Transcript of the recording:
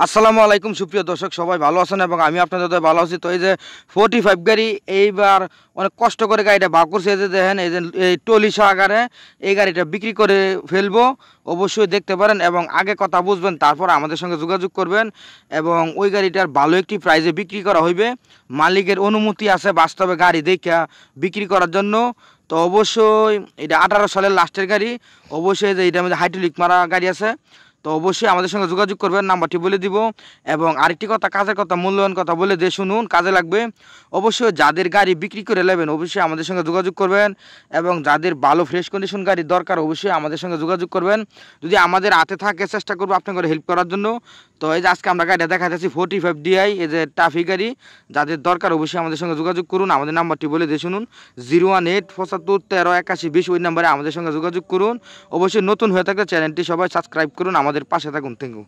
আসসালামু আলাইকুম সুপ্রিয় দর্শক, সবাই ভালো আছেন এবং আমি আপনাদের তো ভালো আছি। তো এই যে 45 গাড়ি এইবার অনেক কষ্ট করে গাড়িটা বার করছে। এই যে দেখেন, এই যে এই টলি সহকারে এই গাড়িটা বিক্রি করে ফেলবো। অবশ্যই দেখতে পারেন এবং আগে কথা বুঝবেন, তারপর আমাদের সঙ্গে যোগাযোগ করবেন এবং ওই গাড়িটার ভালো একটি প্রাইজে বিক্রি করা হইবে। মালিকের অনুমতি আছে বাস্তবে গাড়ি দেখা বিক্রি করার জন্য। তো অবশ্যই এটা 18 সালের লাস্টের গাড়ি। অবশ্যই যে এটার মধ্যে হাইড্রোলিক মারা গাড়ি আছে। তো অবশ্যই আমাদের সঙ্গে যোগাযোগ করবেন, নাম্বারটি বলে দিব। এবং আরেকটি কথা, কাজের কথা, মূল্যবান কথা বলে দিয়ে শুনুন, কাজে লাগবে। অবশ্যই যাদের গাড়ি বিক্রি করে নেবেন অবশ্যই আমাদের সঙ্গে যোগাযোগ করবেন এবং যাদের ভালো ফ্রেশ কন্ডিশন গাড়ি দরকার অবশ্যই আমাদের সঙ্গে যোগাযোগ করবেন। যদি আমাদের হাতে থাকে চেষ্টা করবো আপনাদের হেল্প করার জন্য। তো এই যে আজকে আমরা গাড়িটা দেখাচ্ছি 45 DI, এই যে টাফি গাড়ি। যাদের দরকার অবশ্যই আমাদের সঙ্গে যোগাযোগ করুন। আমাদের নাম্বারটি বলে দিয়ে শুনুন, 01875138120। ওই নাম্বারে আমাদের সঙ্গে যোগাযোগ করুন। অবশ্যই নতুন হয়ে থাকলে চ্যানেলটি সবাই সাবস্ক্রাইব করুন, আমাদের পাশে থাকুন। Thank you.